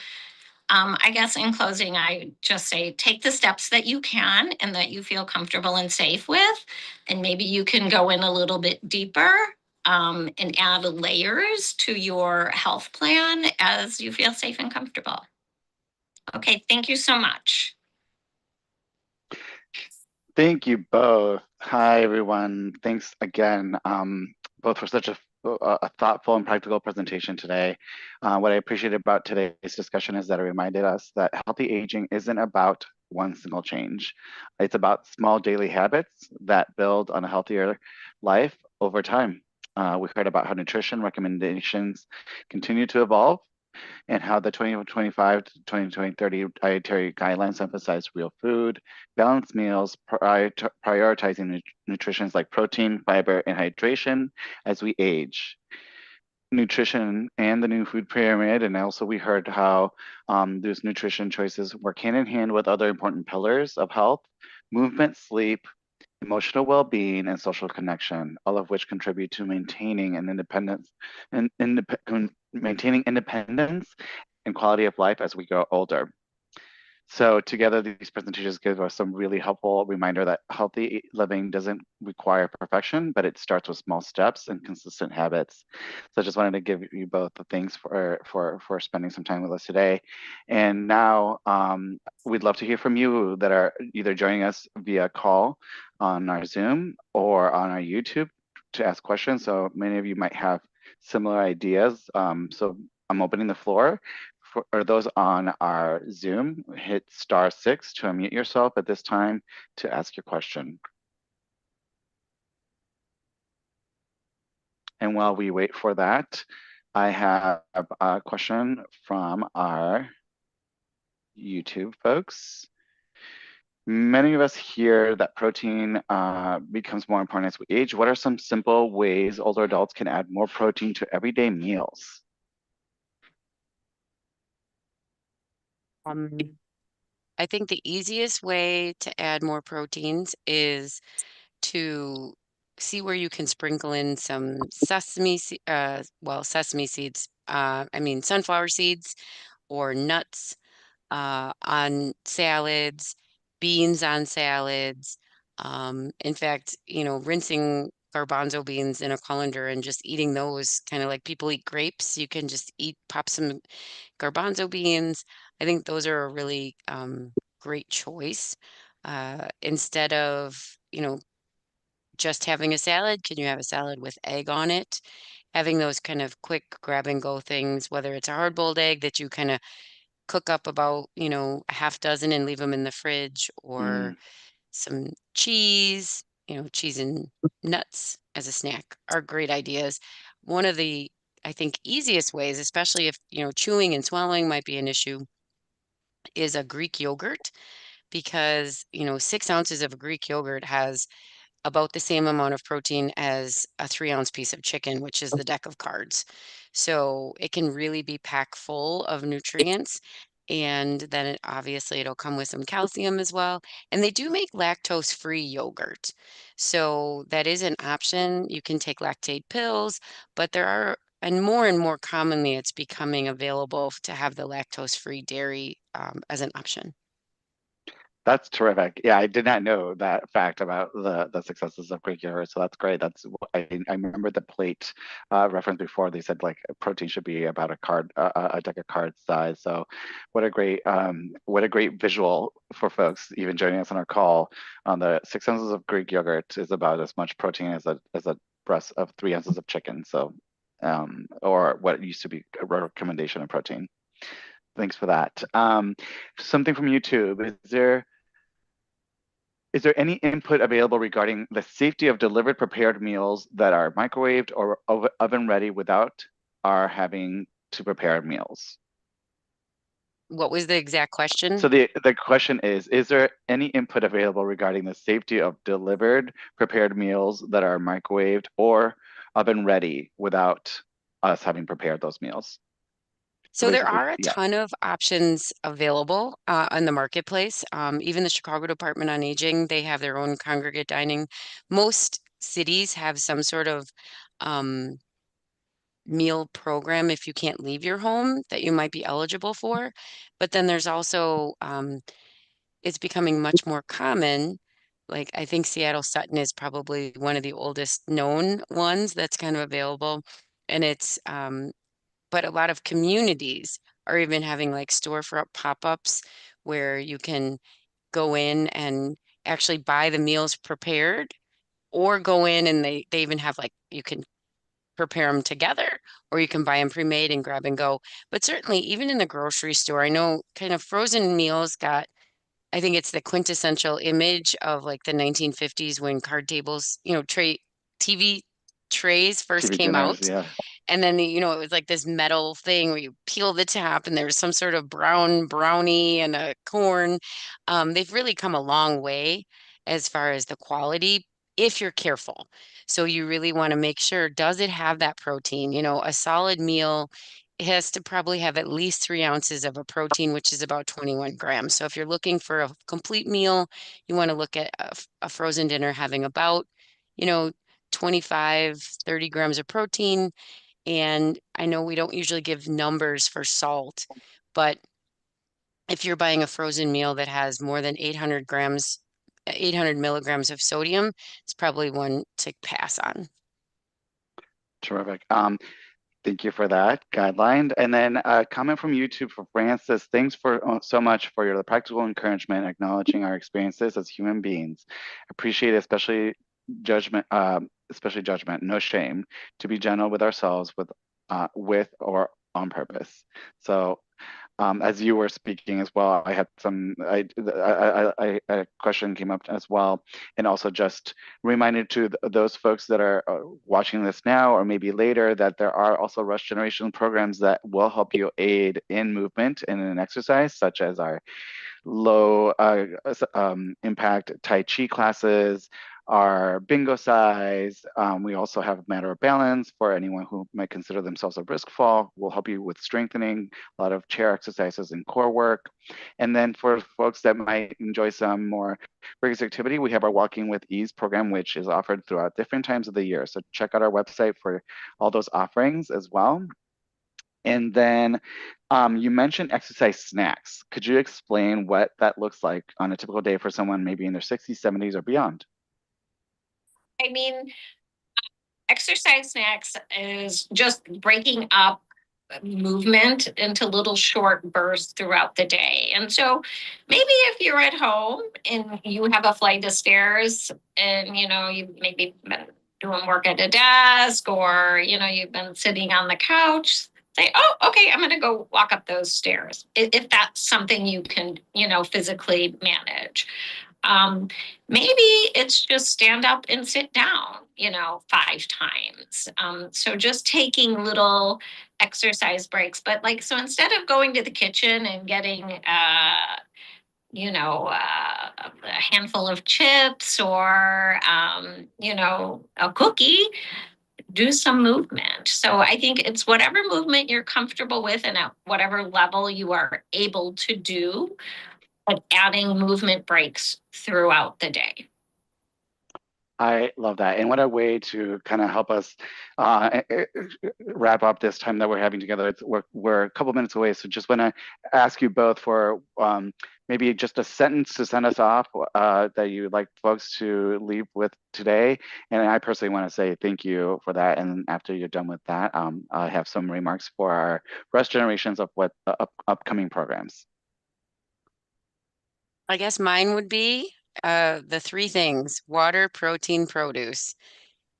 I guess in closing, I just say take the steps that you can and that you feel comfortable and safe with. And maybe you can go in a little bit deeper and add layers to your health plan as you feel safe and comfortable. Okay, thank you so much. Thank you both. Hi, everyone. Thanks again, both for such a thoughtful and practical presentation today. What I appreciate about today's discussion is that it reminded us that healthy aging isn't about one single change. It's about small daily habits that build on a healthier life over time. We heard about how nutrition recommendations continue to evolve and how the 2025 to 2030 dietary guidelines emphasize real food, balanced meals, prioritizing nutritions like protein, fiber, and hydration as we age. Nutrition and the new food pyramid, and also we heard how those nutrition choices work hand in hand with other important pillars of health: movement, sleep, emotional well-being, and social connection, all of which contribute to maintaining an independence and maintaining independence and quality of life as we grow older. So together, these presentations give us some really helpful reminder that healthy living doesn't require perfection, but it starts with small steps and consistent habits. So I just wanted to give you both the thanks for spending some time with us today. And now we'd love to hear from you that are either joining us via call on our Zoom or on our YouTube to ask questions. So many of you might have similar ideas. So I'm opening the floor. For those on our Zoom, hit *6 to unmute yourself at this time to ask your question. And while we wait for that, I have a question from our YouTube folks. Many of us hear that protein becomes more important as we age. What are some simple ways older adults can add more protein to everyday meals? I think the easiest way to add more proteins is to see where you can sprinkle in some sesame seeds, sunflower seeds or nuts on salads, beans on salads. In fact, rinsing garbanzo beans in a colander and just eating those, kind of like people eat grapes. You can just pop some garbanzo beans. I think those are a really great choice. Instead of, just having a salad, can you have a salad with egg on it? Having those kind of quick grab and go things, whether it's a hard boiled egg that you kind of cook up about, a half dozen and leave them in the fridge, or some cheese, cheese and nuts as a snack are great ideas. One of the, I think, easiest ways, especially if, chewing and swallowing might be an issue, is a Greek yogurt, because, 6 ounces of a Greek yogurt has about the same amount of protein as a 3-ounce piece of chicken, which is the deck of cards. So it can really be packed full of nutrients. And then obviously it'll come with some calcium as well. And they do make lactose-free yogurt. So that is an option. You can take lactate pills, but there are, and more commonly, it's becoming available to have the lactose-free dairy as an option. That's terrific. Yeah, I did not know that fact about the successes of Greek yogurt. So that's great. I remember the plate reference before. They said like protein should be about a deck of cards size. So what a great visual for folks even joining us on our call. On the 6 ounces of Greek yogurt is about as much protein as a breast of 3 ounces of chicken. So or what used to be a recommendation of protein. Thanks for that. Something from YouTube. Is there any input available regarding the safety of delivered prepared meals that are microwaved or oven ready without our having to prepare meals? What was the exact question? So the question is there any input available regarding the safety of delivered prepared meals that are microwaved or oven ready without us having prepared those meals? So there basically, are a yeah. ton of options available on the marketplace. Even the Chicago Department on Aging, they have their own congregate dining. Most cities have some sort of meal program if you can't leave your home that you might be eligible for. But then there's also, it's becoming much more common. Like I think Seattle Sutton is probably one of the oldest known ones that's kind of available. And it's, but a lot of communities are even having like storefront pop-ups where you can go in and actually buy the meals prepared, or go in and they even have like you can prepare them together, or you can buy them pre-made and grab and go. But certainly even in the grocery store, I know kind of frozen meals got, I think it's the quintessential image of like the 1950s when card tables, TV trays first TV came dinners, out. yeah. And then, it was like this metal thing where you peel the top and there's some sort of brown brownie and a corn. They've really come a long way as far as the quality, if you're careful. So you really want to make sure, does it have that protein? A solid meal has to probably have at least 3 ounces of a protein, which is about 21 grams. So if you're looking for a complete meal, you want to look at a frozen dinner having about, you know, 25, 30 grams of protein. And I know we don't usually give numbers for salt, but if you're buying a frozen meal that has more than 800 milligrams of sodium, it's probably one to pass on. Terrific. Thank you for that guideline. And then a comment from YouTube for Francis. Thanks for so much for your practical encouragement, acknowledging our experiences as human beings. Appreciate it, especially judgment, no shame, to be gentle with ourselves, with or on purpose. So as you were speaking as well, I had a question came up as well, and also just reminded to those folks that are watching this now or maybe later that there are also Rush Generation programs that will help you aid in movement and in exercise, such as our low impact Tai Chi classes, our bingo size. We also have Matter of Balance for anyone who might consider themselves a risk fall. We'll help you with strengthening, a lot of chair exercises and core work. And then for folks that might enjoy some more rigorous activity, we have our Walking with Ease program, which is offered throughout different times of the year. So check out our website for all those offerings as well. And then you mentioned exercise snacks. Could you explain what that looks like on a typical day for someone maybe in their 60s, 70s, or beyond? I mean, exercise snacks is just breaking up movement into little short bursts throughout the day. And so maybe if you're at home and you have a flight of stairs and you've maybe been doing work at a desk, or you've been sitting on the couch, say, oh, okay, I'm going to go walk up those stairs, if that's something you can physically manage. Maybe it's just stand up and sit down, 5 times. So just taking little exercise breaks. But so instead of going to the kitchen and getting, a handful of chips or, a cookie, do some movement. So I think it's whatever movement you're comfortable with and at whatever level you are able to do, but adding movement breaks throughout the day. I love that. And what a way to kind of help us wrap up this time that we're having together. We're a couple minutes away. So just want to ask you both for maybe just a sentence to send us off that you'd like folks to leave with today. And I personally want to say thank you for that. And after you're done with that, I have some remarks for our rest generations of what upcoming programs. I guess mine would be the 3 things: water, protein, produce,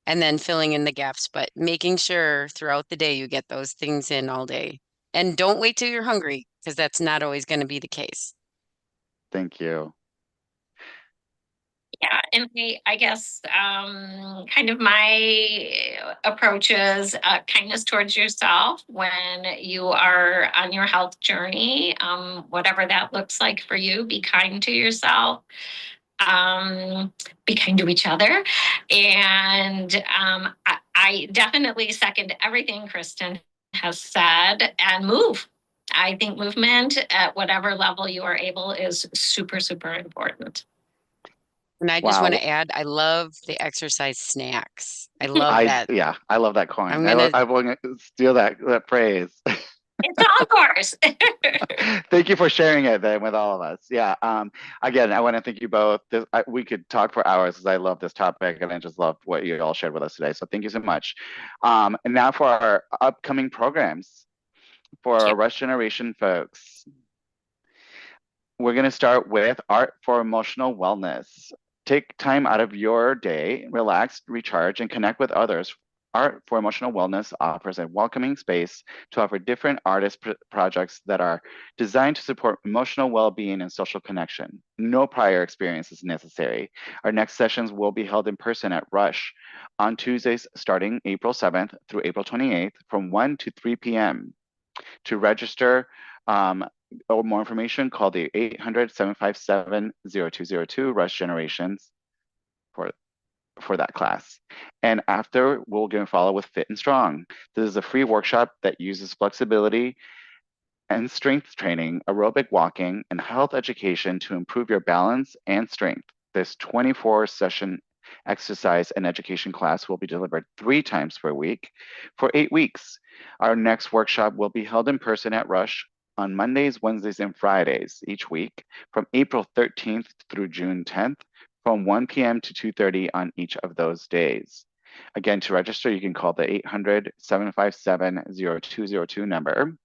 and then filling in the gaps, but making sure throughout the day you get those things in all day. And don't wait till you're hungry, because that's not always going to be the case. Thank you. Yeah, and I guess kind of my approach is kindness towards yourself when you are on your health journey, whatever that looks like for you. Be kind to yourself, be kind to each other. And I definitely second everything Kristen has said, and move. I think movement at whatever level you are able is super, super important. And I just want Wow. to add, I love the exercise snacks. I love that. Yeah, I love that coin. I'm gonna I want to steal that phrase. It's all yours. Thank you for sharing it then with all of us. Yeah. Again, I want to thank you both. We could talk for hours because I love this topic and I just love what you all shared with us today. So thank you so much. And now for our upcoming programs for our Rush Generation folks. We're going to start with Art for Emotional Wellness. Take time out of your day, relax, recharge, and connect with others. Art for Emotional Wellness offers a welcoming space to offer different artist projects that are designed to support emotional well-being and social connection. No prior experience is necessary. Our next sessions will be held in person at Rush on Tuesdays starting April 7th through April 28th from 1 to 3 p.m. To register or more information, call the 800-757-0202 Rush Generations for that class. And after, we'll go and follow with Fit and Strong. This is a free workshop that uses flexibility and strength training, aerobic walking, and health education to improve your balance and strength. This 24-session exercise and education class will be delivered 3 times per week for 8 weeks. Our next workshop will be held in person at Rush on Mondays, Wednesdays, and Fridays each week from April 13th through June 10th from 1 p.m. to 2:30 on each of those days. Again, to register, you can call the 800-757-0202 number.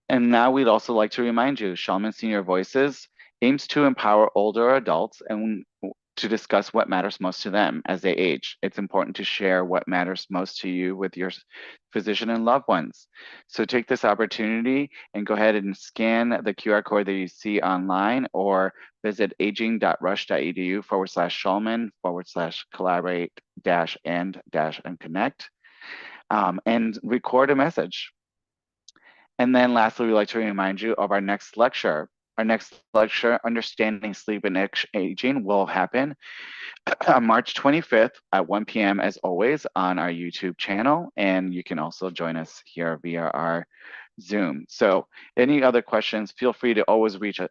And now we'd also like to remind you, Shaman Senior Voices aims to empower older adults and to discuss what matters most to them as they age. It's important to share what matters most to you with your physician and loved ones. So take this opportunity and go ahead and scan the QR code that you see online or visit aging.rush.edu/Shulman/collaborate-and-connect and record a message. And then lastly, we'd like to remind you of our next lecture. Our next lecture, Understanding Sleep and Aging, will happen on March 25th at 1 p.m. as always on our YouTube channel. And you can also join us here via our Zoom. So any other questions, feel free to always reach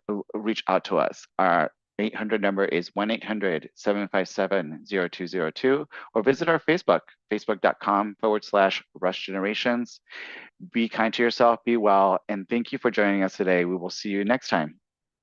out to us. Our 800 number is 1-800-757-0202 or visit our Facebook, facebook.com/Rush Generations. Be kind to yourself, be well, and thank you for joining us today. We will see you next time.